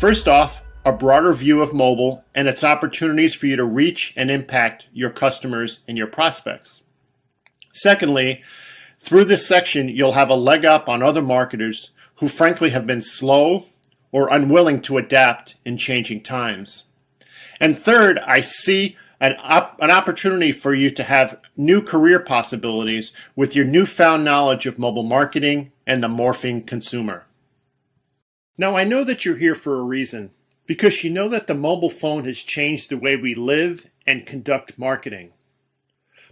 First off, a broader view of mobile and its opportunities for you to reach and impact your customers and your prospects. Secondly, through this section, you'll have a leg up on other marketers who frankly have been slow or unwilling to adapt in changing times. And third, I see an opportunity for you to have new career possibilities with your newfound knowledge of mobile marketing and the morphing consumer. Now, I know that you're here for a reason, because you know that the mobile phone has changed the way we live and conduct marketing.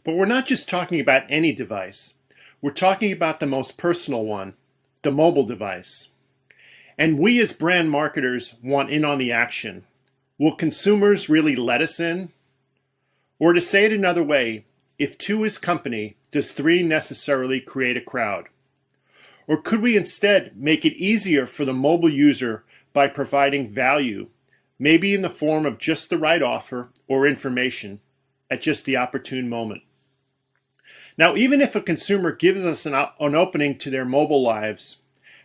But we're not just talking about any device. We're talking about the most personal one, the mobile device. And we as brand marketers want in on the action. Will consumers really let us in? Or to say it another way, if two is company, does three necessarily create a crowd? Or could we instead make it easier for the mobile user by providing value, maybe in the form of just the right offer or information at just the opportune moment? Now, even if a consumer gives us an opening to their mobile lives,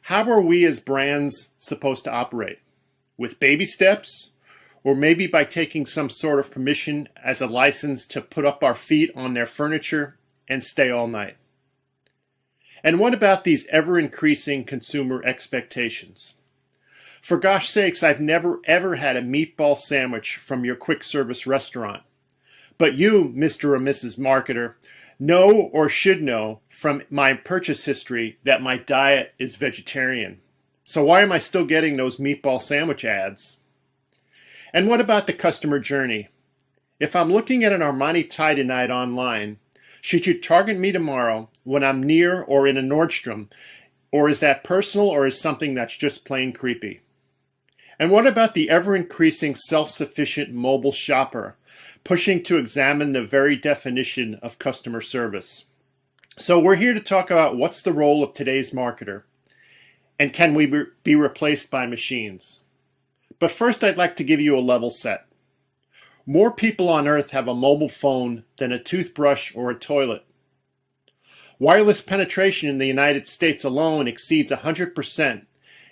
how are we as brands supposed to operate? With baby steps? Or maybe by taking some sort of permission as a license to put up our feet on their furniture and stay all night? And what about these ever-increasing consumer expectations? For gosh sakes, I've never ever had a meatball sandwich from your quick service restaurant. But you, Mr. or Mrs. Marketer, know or should know from my purchase history that my diet is vegetarian. So why am I still getting those meatball sandwich ads? And what about the customer journey? If I'm looking at an Armani tie tonight online, should you target me tomorrow when I'm near or in a Nordstrom? Or is that personal, or is something that's just plain creepy? And what about the ever-increasing self-sufficient mobile shopper, pushing to examine the very definition of customer service? So we're here to talk about what's the role of today's marketer, and can we be replaced by machines? But first, I'd like to give you a level set. More people on Earth have a mobile phone than a toothbrush or a toilet. Wireless penetration in the United States alone exceeds 100%,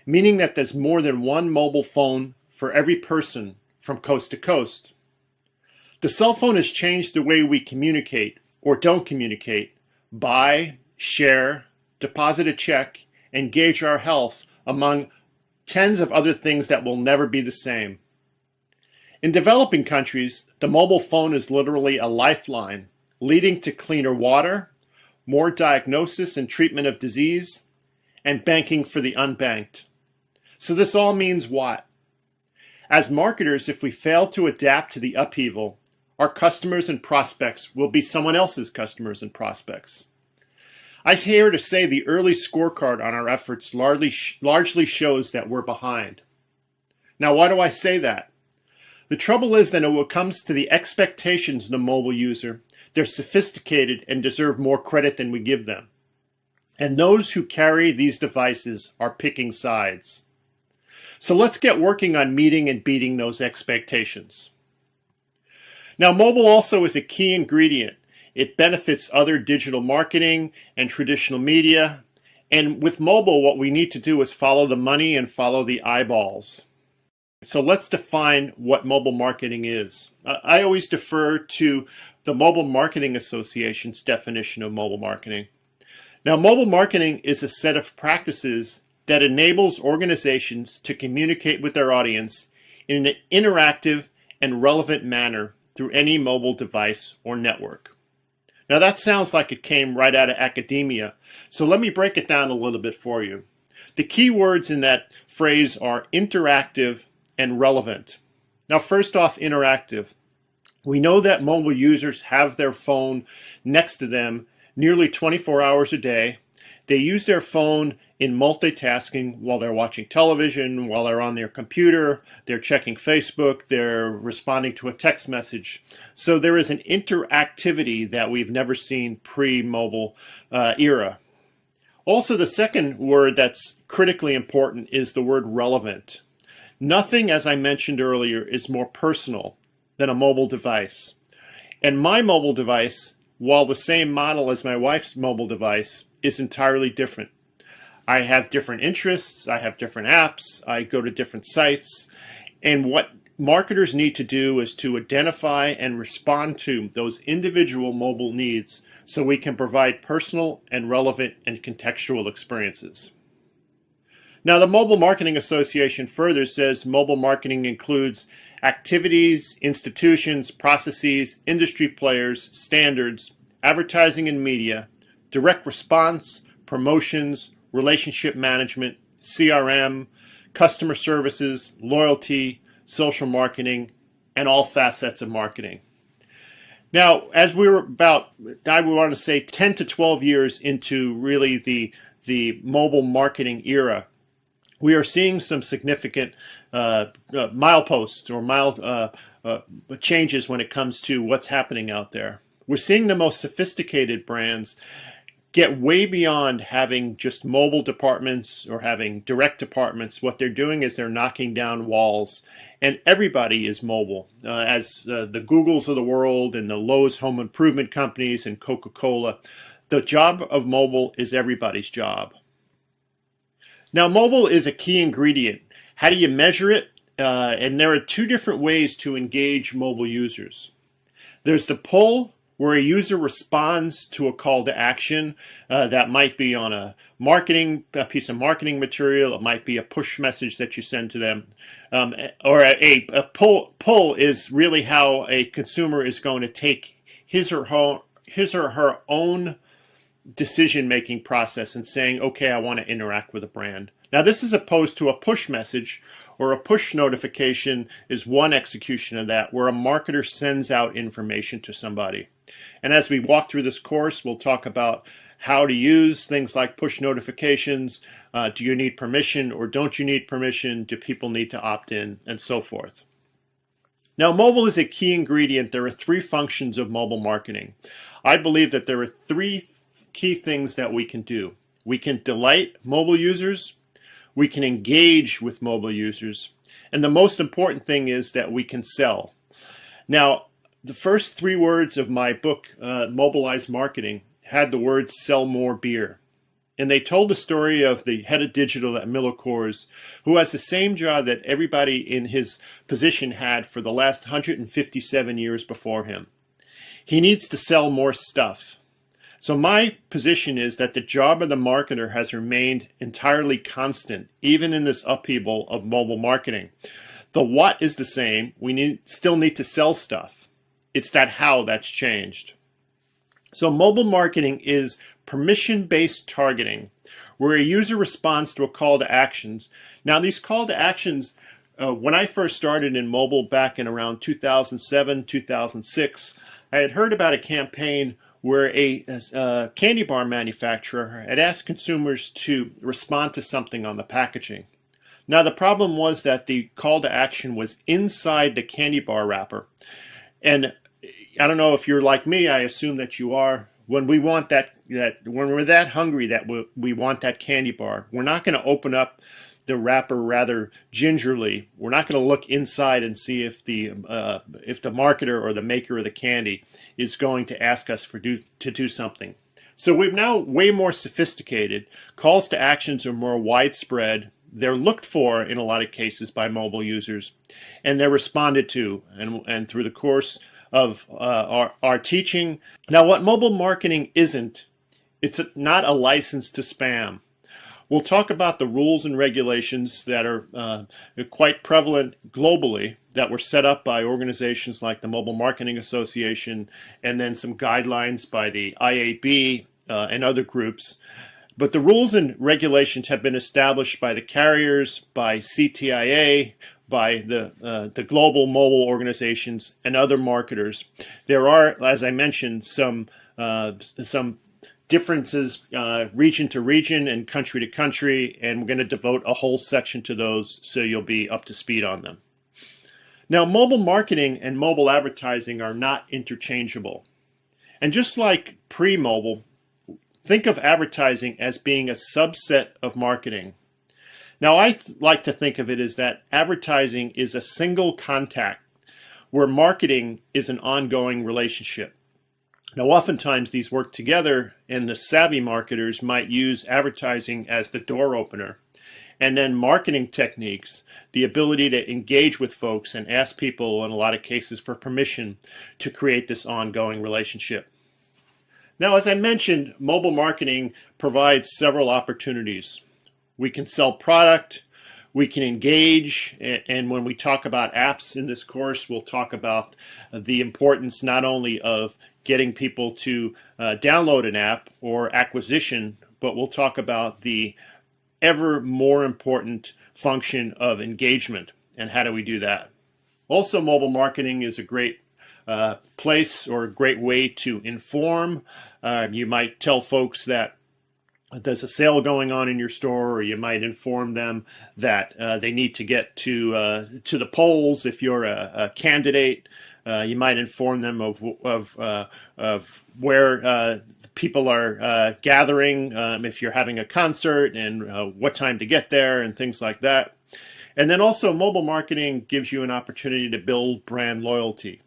meaning that there's more than one mobile phone for every person from coast to coast. The cell phone has changed the way we communicate or don't communicate, buy, share, deposit a check, and gauge our health, among tens of other things that will never be the same. In developing countries, the mobile phone is literally a lifeline, leading to cleaner water, more diagnosis and treatment of disease, and banking for the unbanked. So this all means what? As marketers, if we fail to adapt to the upheaval, our customers and prospects will be someone else's customers and prospects. I hear to say the early scorecard on our efforts largely shows that we're behind. Now, why do I say that? The trouble is that when it comes to the expectations of the mobile user, they're sophisticated and deserve more credit than we give them. And those who carry these devices are picking sides. So let's get working on meeting and beating those expectations. Now, mobile also is a key ingredient. It benefits other digital marketing and traditional media. And with mobile, what we need to do is follow the money and follow the eyeballs. So let's define what mobile marketing is. I always defer to the Mobile Marketing Association's definition of mobile marketing. Now, mobile marketing is a set of practices that enables organizations to communicate with their audience in an interactive and relevant manner through any mobile device or network. Now, that sounds like it came right out of academia, so let me break it down a little bit for you. The key words in that phrase are interactive and relevant. Now, first off, interactive. We know that mobile users have their phone next to them nearly 24 hours a day. They use their phone in multitasking while they're watching television, while they're on their computer, they're checking Facebook, they're responding to a text message. So there is an interactivity that we've never seen pre-mobile era. Also, the second word that's critically important is the word relevant. Nothing, as I mentioned earlier, is more personal than a mobile device. And my mobile device, while the same model as my wife's mobile device, is entirely different. I have different interests, I have different apps, I go to different sites, and what marketers need to do is to identify and respond to those individual mobile needs so we can provide personal and relevant and contextual experiences. Now, the Mobile Marketing Association further says mobile marketing includes activities, institutions, processes, industry players, standards, advertising and media, direct response, promotions, relationship management, CRM, customer services, loyalty, social marketing, and all facets of marketing. Now, as we're about, I would want to say 10 to 12 years into really the mobile marketing era, we are seeing some significant mileposts or changes when it comes to what's happening out there. We're seeing the most sophisticated brands get way beyond having just mobile departments or having direct departments. What they're doing is they're knocking down walls, and everybody is mobile. As the Googles of the world and the Lowe's home improvement companies and Coca-Cola, the job of mobile is everybody's job. Now, mobile is a key ingredient. How do you measure it? And there are two different ways to engage mobile users. There's the pull, where a user responds to a call to action that might be on a piece of marketing material. It might be a push message that you send to them, or a pull is really how a consumer is going to take his or her own decision-making process and saying, okay, I want to interact with a brand. Now, this is opposed to a push message, or a push notification is one execution of that, where a marketer sends out information to somebody. And as we walk through this course, we'll talk about how to use things like push notifications. Do you need permission or don't you need permission? Do people need to opt in? And so forth. Now, mobile is a key ingredient. There are three functions of mobile marketing. I believe that there are three key things that we can do. We can delight mobile users, we can engage with mobile users, and the most important thing is that we can sell. Now, the first three words of my book, Mobilize Marketing, had the words sell more beer. And they told the story of the head of digital at Miller Coors, who has the same job that everybody in his position had for the last 157 years before him. He needs to sell more stuff. So my position is that the job of the marketer has remained entirely constant, even in this upheaval of mobile marketing. The what is the same. We still need to sell stuff. It's that how that's changed. So mobile marketing is permission-based targeting, where a user responds to a call to actions. Now, these call to actions, when I first started in mobile back in around 2007, 2006, I had heard about a campaign where a candy bar manufacturer had asked consumers to respond to something on the packaging. Now, the problem was that the call to action was inside the candy bar wrapper. And I don't know if you're like me, I assume that you are. When we want when we're that hungry that we want that candy bar, we're not going to open up the wrapper rather gingerly. We're not going to look inside and see if the marketer or the maker of the candy is going to ask us to do something. So we're now way more sophisticated. Calls to actions are more widespread. They're looked for in a lot of cases by mobile users, and they're responded to. And through the course of our teaching. Now, what mobile marketing isn't, it's not a license to spam. We'll talk about the rules and regulations that are quite prevalent globally that were set up by organizations like the Mobile Marketing Association, and then some guidelines by the IAB and other groups. But the rules and regulations have been established by the carriers, by CTIA, by the global mobile organizations and other marketers. There are, as I mentioned, some differences region to region and country to country, and we're going to devote a whole section to those so you'll be up to speed on them. Now, mobile marketing and mobile advertising are not interchangeable. And just like pre-mobile, think of advertising as being a subset of marketing. Now, I like to think of it as that advertising is a single contact, where marketing is an ongoing relationship. Now, oftentimes these work together, and the savvy marketers might use advertising as the door opener. And then marketing techniques, the ability to engage with folks and ask people in a lot of cases for permission to create this ongoing relationship. Now, as I mentioned, mobile marketing provides several opportunities. We can sell product, we can engage, and when we talk about apps in this course, we'll talk about the importance not only of getting people to download an app or acquisition, but we'll talk about the ever more important function of engagement and how do we do that. Also, mobile marketing is a great place or a great way to inform. You might tell folks that there's a sale going on in your store, or you might inform them that they need to get to the polls if you're a candidate. You might inform them of where people are gathering if you're having a concert, and what time to get there and things like that. And then also mobile marketing gives you an opportunity to build brand loyalty.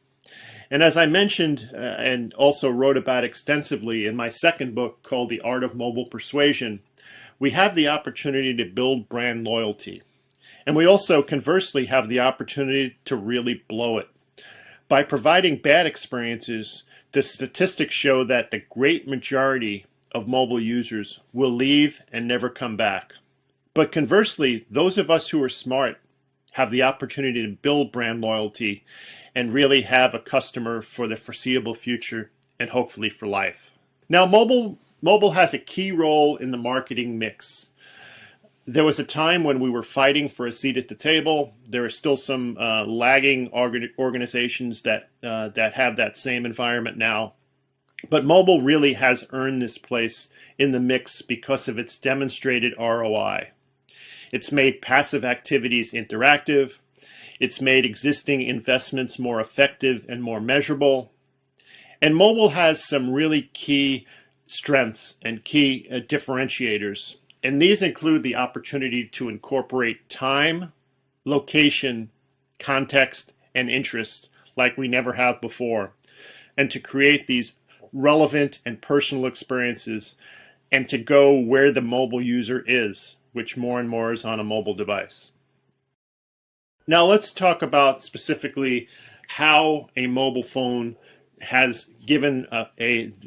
And as I mentioned and also wrote about extensively in my second book called The Art of Mobile Persuasion, we have the opportunity to build brand loyalty. And we also conversely have the opportunity to really blow it. By providing bad experiences, the statistics show that the great majority of mobile users will leave and never come back. But conversely, those of us who are smart have the opportunity to build brand loyalty and really have a customer for the foreseeable future and hopefully for life. Now, mobile has a key role in the marketing mix. There was a time when we were fighting for a seat at the table. There are still some lagging organizations that have that same environment now. But mobile really has earned this place in the mix because of its demonstrated ROI. It's made passive activities interactive. It's made existing investments more effective and more measurable. And mobile has some really key strengths and key differentiators. And these include the opportunity to incorporate time, location, context, and interest like we never have before, and to create these relevant and personal experiences, and to go where the mobile user is, which more and more is on a mobile device. Now let's talk about specifically how a mobile phone has given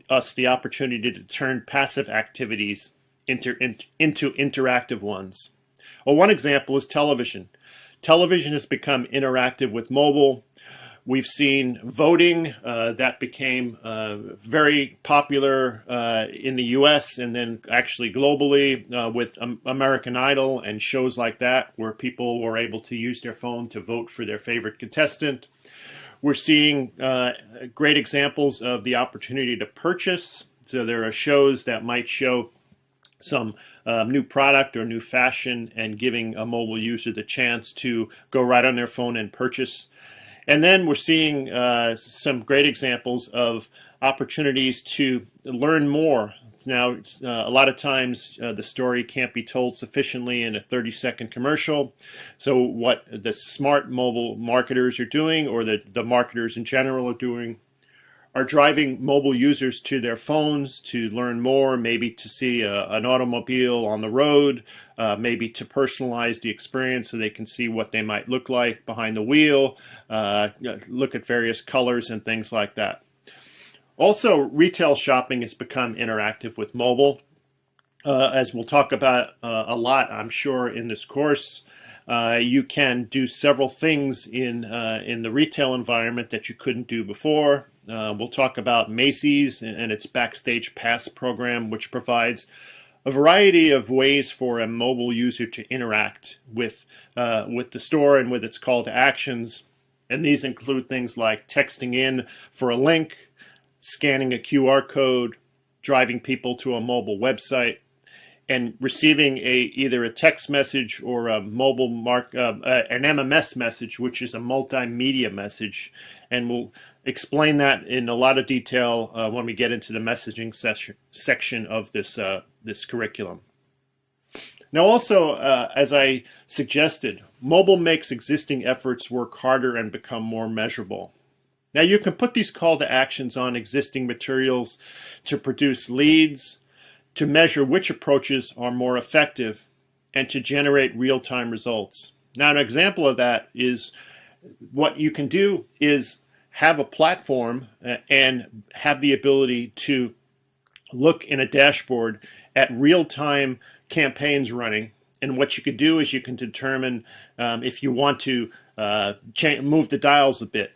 us the opportunity to turn passive activities into interactive ones. Well, one example is television. Television has become interactive with mobile. We've seen voting that became very popular in the US and then actually globally with American Idol and shows like that, where people were able to use their phone to vote for their favorite contestant. We're seeing great examples of the opportunity to purchase. So there are shows that might show some new product or new fashion and giving a mobile user the chance to go right on their phone and purchase. And then we're seeing some great examples of opportunities to learn more. Now, a lot of times the story can't be told sufficiently in a 30-second commercial. So what the smart mobile marketers are doing, or the marketers in general are doing, are driving mobile users to their phones to learn more, maybe to see an automobile on the road, maybe to personalize the experience so they can see what they might look like behind the wheel, look at various colors and things like that. Also, retail shopping has become interactive with mobile. As we'll talk about a lot, I'm sure, in this course, you can do several things in the retail environment that you couldn't do before. We'll talk about Macy's and its Backstage Pass program, which provides a variety of ways for a mobile user to interact with the store and with its call to actions. And these include things like texting in for a link, scanning a QR code, driving people to a mobile website, and receiving either a text message or a mobile an MMS message, which is a multimedia message. And we'll explain that in a lot of detail when we get into the messaging section of this curriculum. Now also, as I suggested, mobile makes existing efforts work harder and become more measurable. Now you can put these call to actions on existing materials to produce leads, to measure which approaches are more effective, and to generate real-time results. Now an example of that is what you can do is have a platform and have the ability to look in a dashboard at real-time campaigns running. And what you could do is you can determine if you want to move the dials a bit.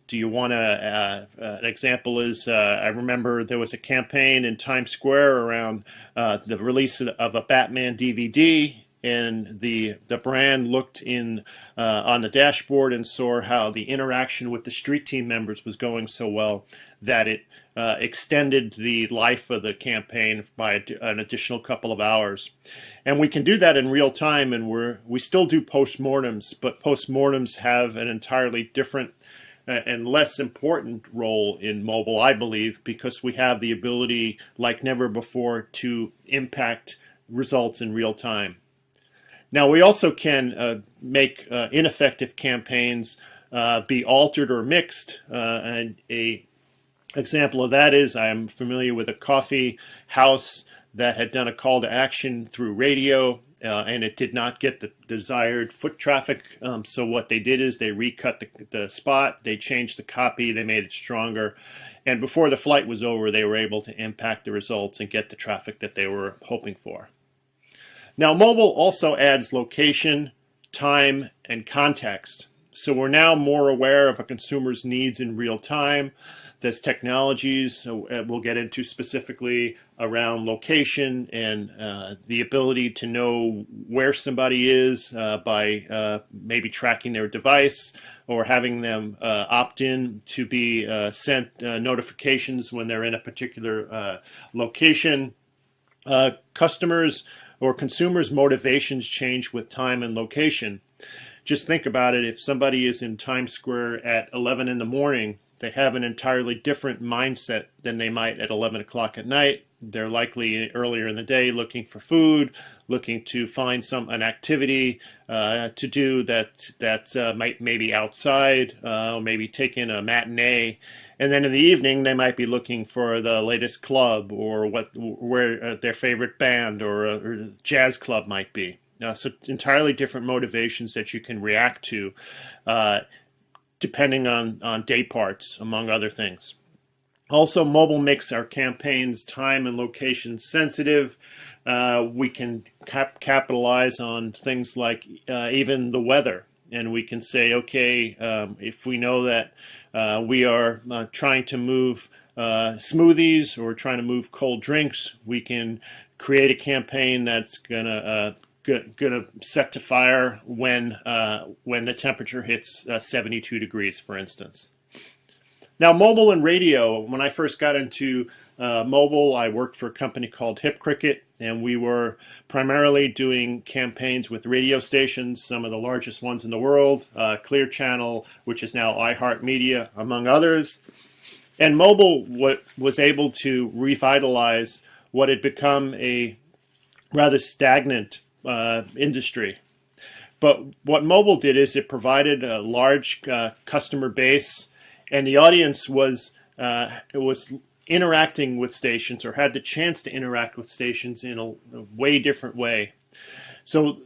Do you want to, an example is, I remember there was a campaign in Times Square around the release of a Batman DVD, and the brand looked in on the dashboard and saw how the interaction with the street team members was going so well that it extended the life of the campaign by an additional couple of hours. And we can do that in real time, and we still do postmortems, but postmortems have an entirely different and less important role in mobile, I believe, because we have the ability, like never before, to impact results in real time. Now, we also can make ineffective campaigns be altered or mixed. And a example of that is I'm familiar with a coffee house that had done a call to action through radio, and it did not get the desired foot traffic. So what they did is they recut the spot, they changed the copy, they made it stronger, and before the flight was over, they were able to impact the results and get the traffic that they were hoping for. Now, mobile also adds location, time, and context. So we're now more aware of a consumer's needs in real time. There's technologies we'll get into specifically around location and the ability to know where somebody is by maybe tracking their device or having them opt in to be sent notifications when they're in a particular location. Customers or consumers' motivations change with time and location. Just think about it. If somebody is in Times Square at 11 in the morning, they have an entirely different mindset than they might at 11 o'clock at night. They're likely earlier in the day looking for food, looking to find an activity to do that might maybe outside, maybe take in a matinee. And then in the evening, they might be looking for the latest club or where their favorite band or jazz club might be. So entirely different motivations that you can react to depending on day parts, among other things. Also, mobile makes our campaigns time and location sensitive. We can capitalize on things like even the weather. And we can say, okay, if we know that we are trying to move smoothies or trying to move cold drinks, we can create a campaign that's gonna set to fire when the temperature hits 72 degrees, for instance. Now, mobile and radio. When I first got into mobile, I worked for a company called Hip Cricket, and we were primarily doing campaigns with radio stations, some of the largest ones in the world, Clear Channel, which is now iHeartMedia, among others. And mobile was able to revitalize what had become a rather stagnant industry. But what mobile did is it provided a large customer base, and the audience was interacting with stations or had the chance to interact with stations in a way different way. So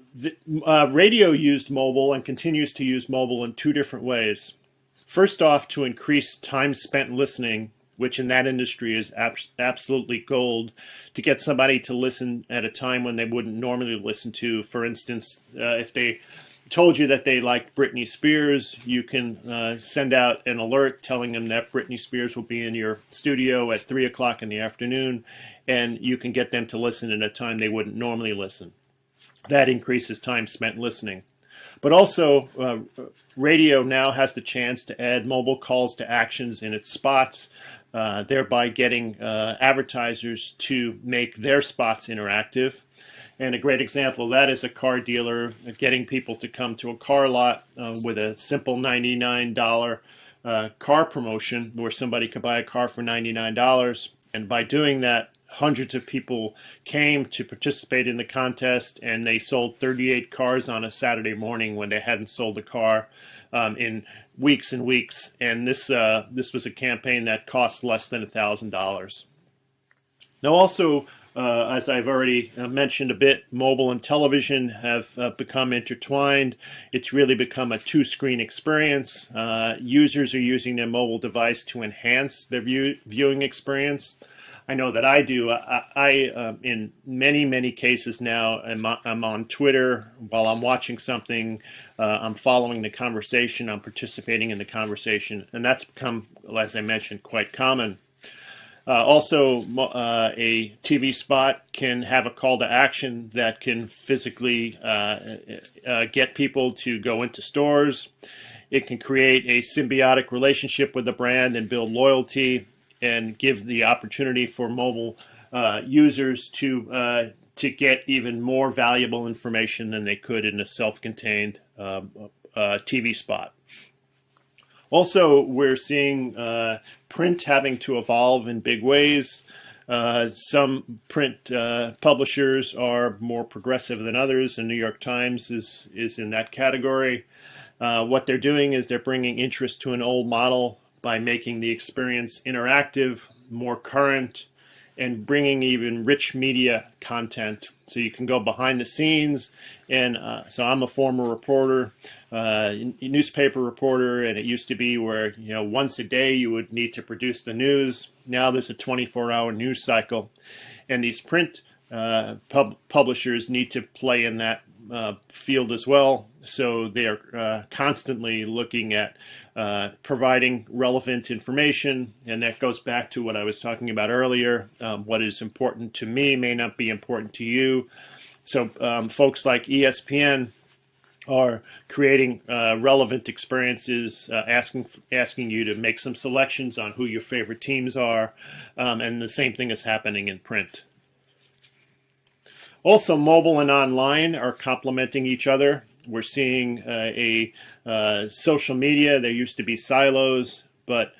radio used mobile and continues to use mobile in two different ways. First off, to increase time spent listening, which in that industry is absolutely gold, to get somebody to listen at a time when they wouldn't normally listen to. For instance, if they told you that they liked Britney Spears, you can send out an alert telling them that Britney Spears will be in your studio at 3 o'clock in the afternoon, and you can get them to listen at a time they wouldn't normally listen. That increases time spent listening. But also, radio now has the chance to add mobile calls to actions in its spots, thereby getting advertisers to make their spots interactive. And a great example of that is a car dealer getting people to come to a car lot with a simple $99 car promotion where somebody could buy a car for $99. And by doing that, hundreds of people came to participate in the contest, and they sold 38 cars on a Saturday morning when they hadn't sold a car in weeks and weeks, and this was a campaign that cost less than $1,000. Now, also, as I've already mentioned a bit, mobile and television have become intertwined. It's really become a two-screen experience. Users are using their mobile device to enhance their viewing experience. I know that I do. I in many cases now, I'm on Twitter while I'm watching something. I'm following the conversation. I'm participating in the conversation, and that's become, as I mentioned, quite common. Also, a TV spot can have a call to action that can physically get people to go into stores. It can create a symbiotic relationship with the brand and build loyalty, and give the opportunity for mobile users to get even more valuable information than they could in a self-contained TV spot. Also, we're seeing print having to evolve in big ways. Some print publishers are more progressive than others, and New York Times is in that category. What they're doing is they're bringing interest to an old model by making the experience interactive, more current, and bringing even rich media content. So you can go behind the scenes. And so I'm a former reporter, newspaper reporter, and it used to be where, once a day you would need to produce the news. Now there's a 24-hour news cycle. And these print publishers need to play in that field as well. So they're constantly looking at providing relevant information, and that goes back to what I was talking about earlier. What is important to me may not be important to you. So folks like ESPN are creating relevant experiences, asking you to make some selections on who your favorite teams are, and the same thing is happening in print. Also, mobile and online are complementing each other. We're seeing social media. There used to be silos, but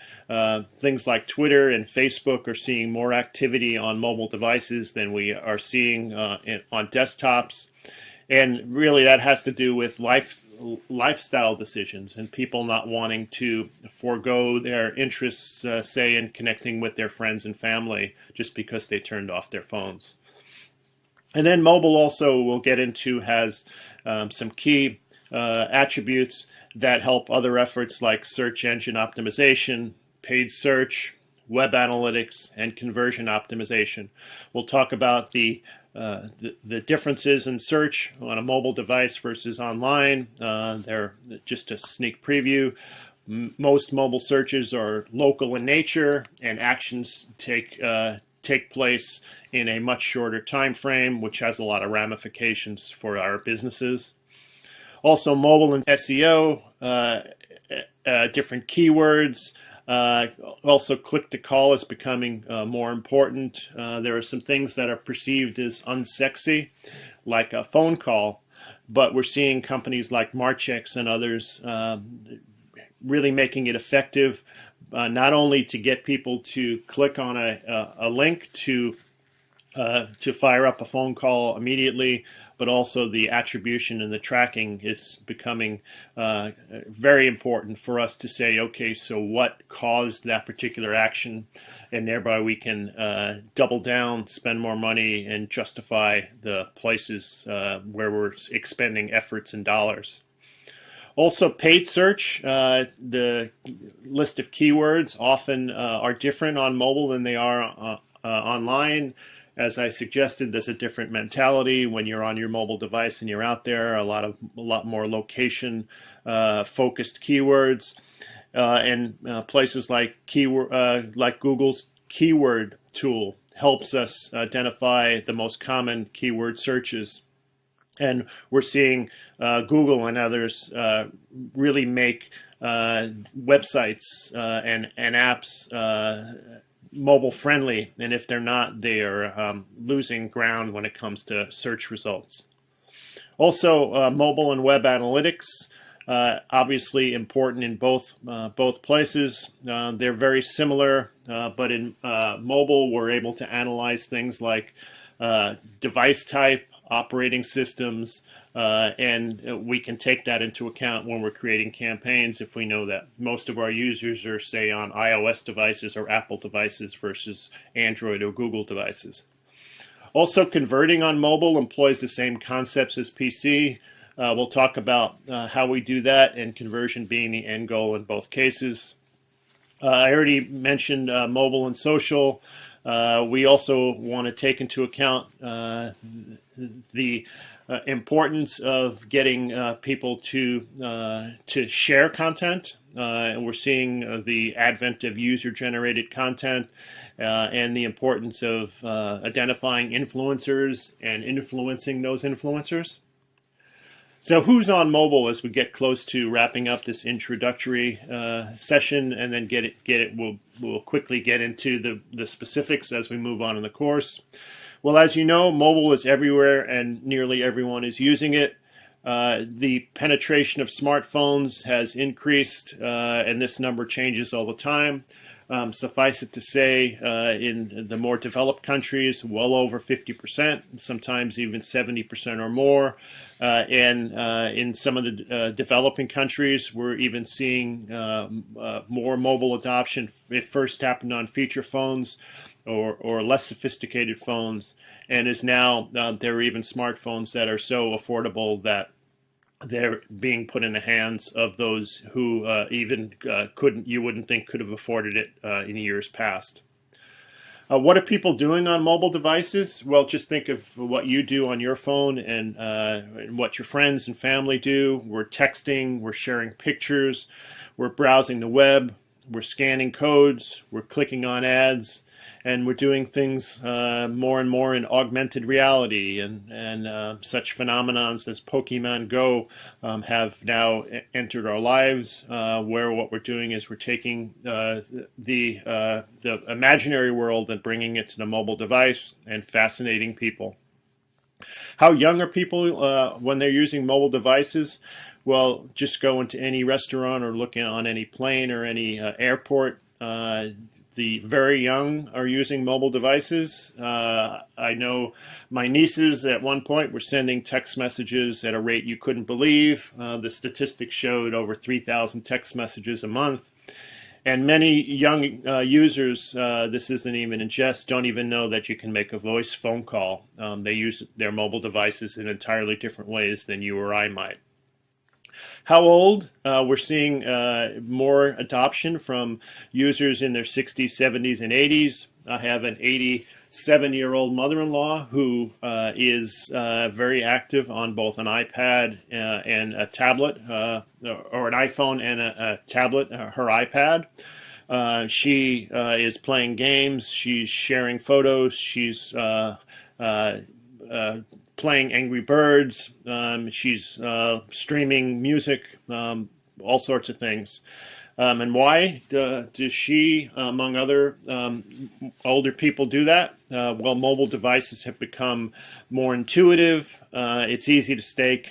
things like Twitter and Facebook are seeing more activity on mobile devices than we are seeing on desktops. And really that has to do with lifestyle decisions and people not wanting to forego their interests, say, in connecting with their friends and family just because they turned off their phones. And then mobile also, we'll get into, has some key attributes that help other efforts like search engine optimization, paid search, web analytics, and conversion optimization. We'll talk about the differences in search on a mobile device versus online. They're just a sneak preview. Most mobile searches are local in nature, and actions take place in a much shorter time frame, which has a lot of ramifications for our businesses. Also, mobile and SEO, different keywords. Also, click-to-call is becoming more important. There are some things that are perceived as unsexy, like a phone call, but we're seeing companies like Marchex and others really making it effective, not only to get people to click on a link to fire up a phone call immediately, but also the attribution and the tracking is becoming very important for us to say, okay, so what caused that particular action? And thereby we can double down, spend more money, and justify the places where we're expending efforts and dollars. Also, paid search, the list of keywords often are different on mobile than they are online. As I suggested, there's a different mentality when you're on your mobile device and you're out there. A lot more location focused keywords, and places like Google's keyword tool helps us identify the most common keyword searches. And we're seeing Google and others really make websites and apps mobile friendly, and if they're not, they are losing ground when it comes to search results. Also, mobile and web analytics, obviously important in both places. They're very similar, but in mobile we're able to analyze things like device type, operating systems, and we can take that into account when we're creating campaigns if we know that most of our users are, say, on iOS devices or Apple devices versus Android or Google devices. Also, converting on mobile employs the same concepts as PC. We'll talk about how we do that, and conversion being the end goal in both cases. I already mentioned mobile and social. We also want to take into account the importance of getting people to share content. And we're seeing the advent of user-generated content and the importance of identifying influencers and influencing those influencers. So who's on mobile as we get close to wrapping up this introductory session, and then we'll quickly get into the specifics as we move on in the course. Well, as you know, mobile is everywhere and nearly everyone is using it. The penetration of smartphones has increased, and this number changes all the time. Suffice it to say, in the more developed countries, well over 50%, sometimes even 70% or more. And in some of the developing countries, we're even seeing more mobile adoption. It first happened on feature phones or less sophisticated phones, and is now there are even smartphones that are so affordable that they're being put in the hands of those who you wouldn't think could have afforded it in years past. What are people doing on mobile devices? Well, just think of what you do on your phone and what your friends and family do. We're texting, we're sharing pictures, we're browsing the web, we're scanning codes, we're clicking on ads, and we're doing things more and more in augmented reality, and such phenomenons as Pokemon Go have now entered our lives, where what we're doing is we're taking the imaginary world and bringing it to the mobile device and fascinating people. How young are people when they're using mobile devices? Well, just go into any restaurant or look on any plane or any airport. The very young are using mobile devices. I know my nieces at one point were sending text messages at a rate you couldn't believe. The statistics showed over 3,000 text messages a month. And many young users, this isn't even in jest, don't even know that you can make a voice phone call. They use their mobile devices in entirely different ways than you or I might. How old? We're seeing more adoption from users in their 60s, 70s, and 80s. I have an 87-year-old mother-in-law who is very active on both an iPad and a tablet, or an iPhone and a tablet, her iPad. She is playing games, she's sharing photos, she's playing Angry Birds, she's streaming music, all sorts of things. And why does she, among other older people, do that? Well, mobile devices have become more intuitive. It's easy to stay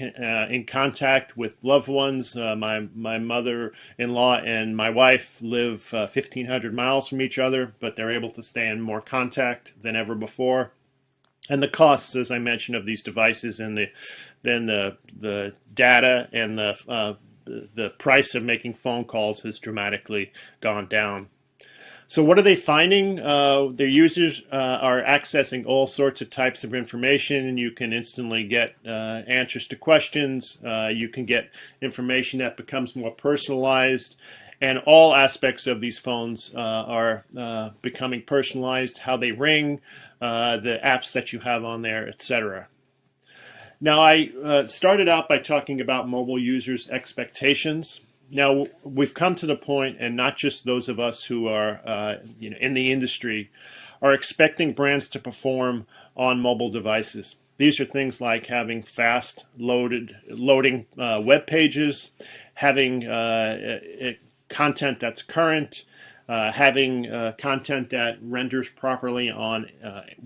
in contact with loved ones. My mother-in-law and my wife live 1,500 miles from each other, but they're able to stay in more contact than ever before. And the costs, as I mentioned, of these devices, and the data and the price of making phone calls has dramatically gone down. So what are they finding? Their users are accessing all sorts of types of information, and you can instantly get answers to questions. You can get information that becomes more personalized. And all aspects of these phones are becoming personalized, how they ring, the apps that you have on there, etc. Now, I started out by talking about mobile users' expectations. Now, we've come to the point, and not just those of us who are in the industry, are expecting brands to perform on mobile devices. These are things like having fast loading web pages, having content that's current, having content that renders properly on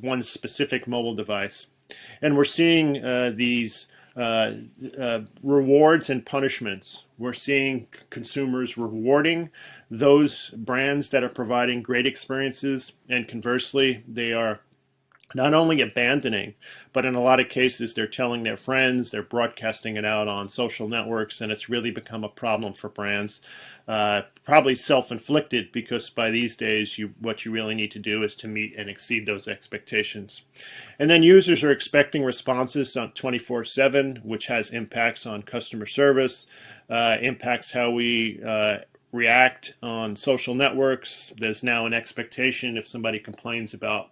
one specific mobile device. And we're seeing these rewards and punishments. We're seeing consumers rewarding those brands that are providing great experiences, and conversely, they are not only abandoning, but in a lot of cases, they're telling their friends, they're broadcasting it out on social networks, and it's really become a problem for brands. Probably self-inflicted, because by these days, what you really need to do is to meet and exceed those expectations. And then users are expecting responses on 24/7, which has impacts on customer service, impacts how we react on social networks. There's now an expectation if somebody complains about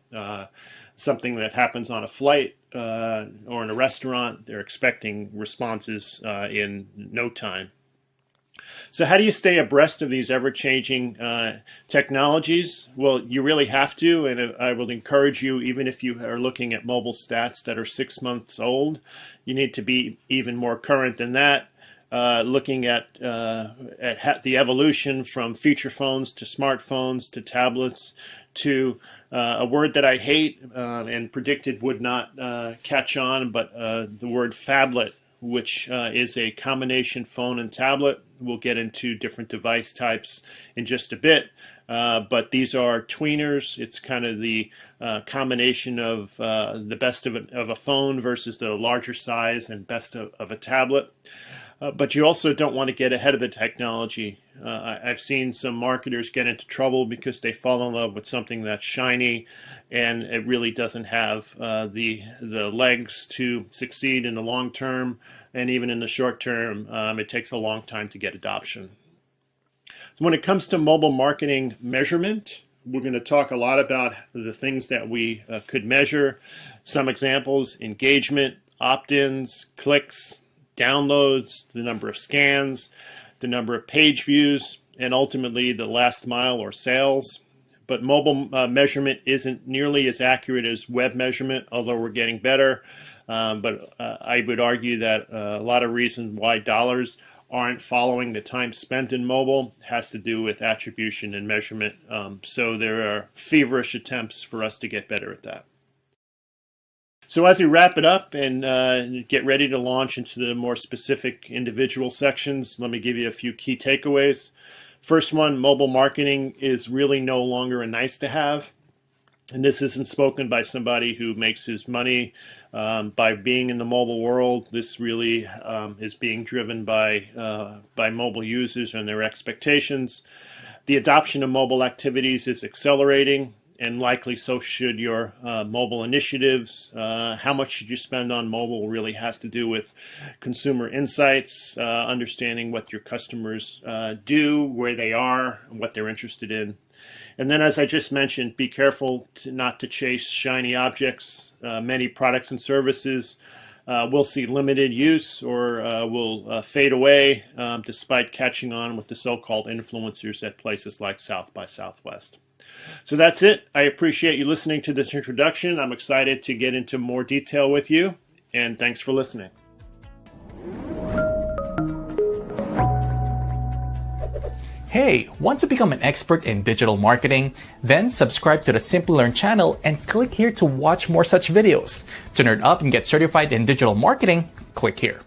something that happens on a flight or in a restaurant, they're expecting responses in no time. So how do you stay abreast of these ever-changing technologies? Well, you really have to, and I will encourage you, even if you are looking at mobile stats that are 6 months old, you need to be even more current than that. Looking at the evolution from feature phones to smartphones to tablets to a word that I hate and predicted would not catch on, but the word phablet, which is a combination phone and tablet. We'll get into different device types in just a bit, but these are tweeners. It's kind of the combination of the best of a phone versus the larger size and best of a tablet. But you also don't want to get ahead of the technology. I've seen some marketers get into trouble because they fall in love with something that's shiny and it really doesn't have the legs to succeed in the long term, and even in the short term, it takes a long time to get adoption. So when it comes to mobile marketing measurement, we're going to talk a lot about the things that we could measure. Some examples: engagement, opt-ins, clicks, downloads, the number of scans, the number of page views, and ultimately the last mile or sales. But mobile measurement isn't nearly as accurate as web measurement, although we're getting better. But I would argue that a lot of reasons why dollars aren't following the time spent in mobile has to do with attribution and measurement. So there are feverish attempts for us to get better at that. So as we wrap it up and get ready to launch into the more specific individual sections, let me give you a few key takeaways. First one, mobile marketing is really no longer a nice to have. And this isn't spoken by somebody who makes his money by being in the mobile world. This really is being driven by mobile users and their expectations. The adoption of mobile activities is accelerating, and likely so should your mobile initiatives. How much should you spend on mobile really has to do with consumer insights, understanding what your customers do, where they are, and what they're interested in. And then, as I just mentioned, be careful not to chase shiny objects. Many products and services will see limited use or will fade away despite catching on with the so-called influencers at places like South by Southwest. So that's it. I appreciate you listening to this introduction. I'm excited to get into more detail with you, and thanks for listening. Hey, want to become an expert in digital marketing? Then subscribe to the Simplilearn channel and click here to watch more such videos. To nerd up and get certified in digital marketing, click here.